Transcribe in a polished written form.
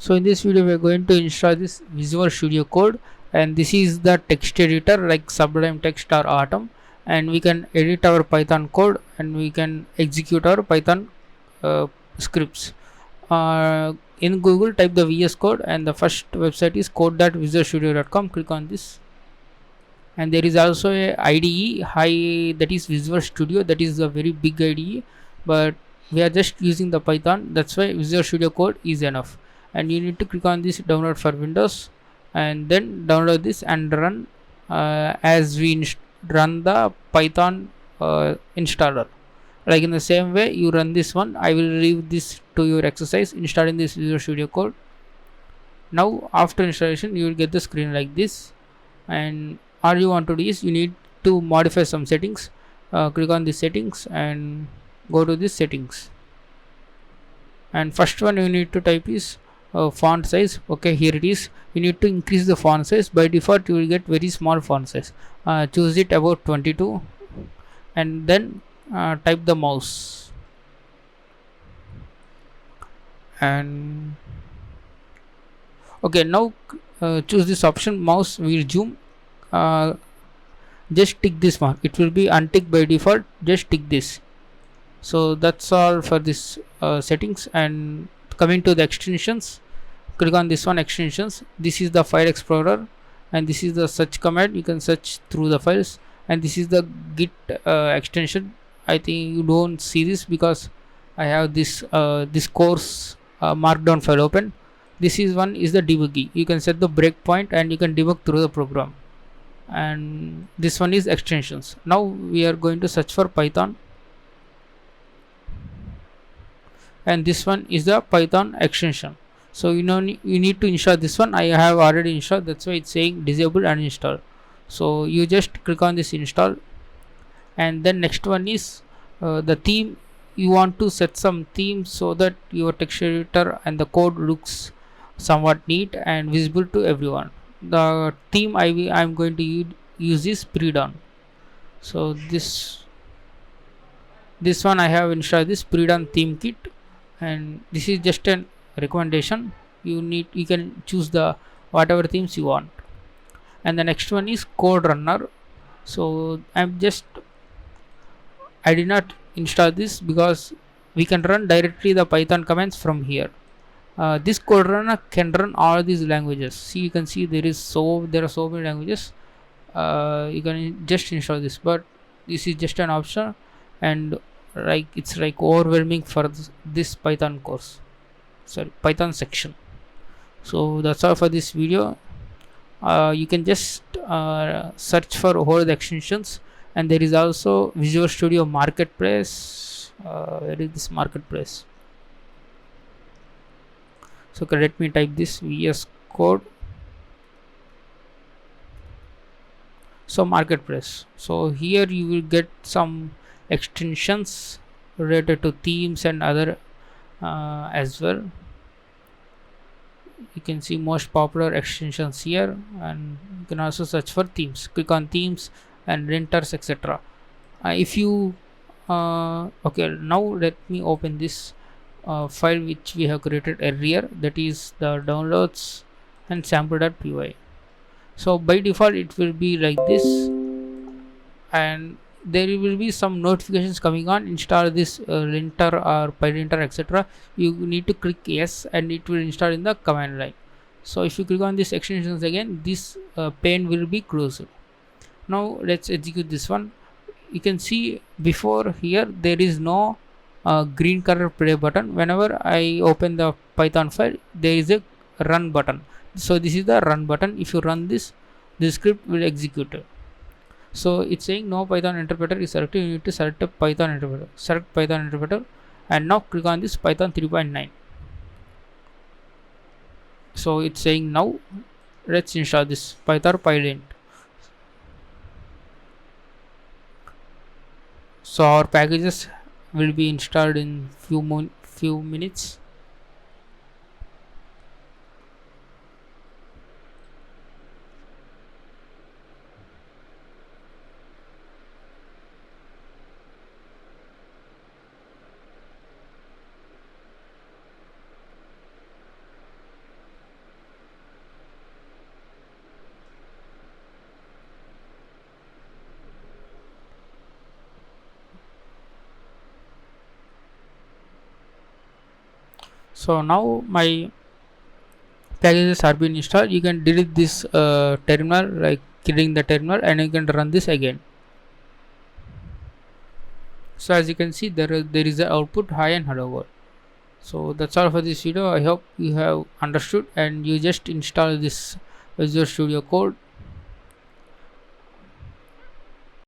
So in this video we are going to install this Visual Studio Code, and this is the text editor like Sublime Text or Atom, and we can edit our Python code and we can execute our Python scripts. In Google, type the VS Code, and the first website is code.visualstudio.com. Click on this, and there is also a IDE high, that is Visual Studio, that is a very big IDE, but we are just using the Python, that's why Visual Studio Code is enough. And you need to click on this download for Windows, and then download this and run as we run the Python installer. Like in the same way you run this one, I will leave this to your exercise installing this Visual Studio Code. Now after installation you will get the screen like this, and all you want to do is you need to modify some settings. Click on the settings and go to the settings, and first one you need to type is font size. Okay, here it is. You need to increase the font size. By default you will get very small font size. Choose it about 22, and then type the mouse, and okay, now choose this option mouse wheel zoom. uh, just tick this one, it will be unticked by default, just tick this. So that's all for this settings. And coming to the extensions, click on this one, extensions. This is the file explorer, and this is the search command, you can search through the files. And this is the git extension. I think you don't see this because I have this course markdown file open. This is one is the debugging, you can set the breakpoint and you can debug through the program. And this one is extensions. Now we are going to search for Python, and this one is the Python extension. So you need to install this one. I have already installed, that's why it's saying disable and install. So you just click on this install, and then next one is the theme. You want to set some themes so that your text editor and the code looks somewhat neat and visible to everyone. The theme I'm going to use is Predon. So this one I have installed this Predon theme kit, and this is just an recommendation. You can choose the whatever themes you want. And the next one is Code Runner. So I did not install this because we can run directly the Python commands from here. This Code Runner can run all these languages. See, you can see there are so many languages. You can just install this, but this is just an option, and like it's like overwhelming for this Python course, sorry, Python section. So that's all for this video. You can just search for all the extensions, and there is also Visual Studio Marketplace. Where is this marketplace? So okay, let me type this VS Code. So marketplace, so here you will get some extensions related to themes and other as well. You can see most popular extensions here, and you can also search for themes. Click on themes and renters, etc. If you okay, now let me open this file which we have created earlier, that is the downloads and sample.py. So by default it will be like this, and there will be some notifications coming on. Install this linter or pylinter, etc. You need to click yes, and it will install in the command line. So if you click on this extensions again, this pane will be closed. Now let's execute this one. You can see before here there is no green color play button. Whenever I open the Python file, there is a run button. So this is the run button. If you run this, the script will execute it. So it's saying no Python interpreter is selected. You need to select a Python interpreter. Select Python interpreter, and now click on this Python 3.9. So it's saying now let's install this Python pylint. So our packages will be installed in few minutes. So now my packages are being installed. You can delete this terminal, like killing the terminal, and you can run this again. So as you can see, there is the output hi and hello world. So that's all for this video. I hope you have understood and you just install this Visual Studio Code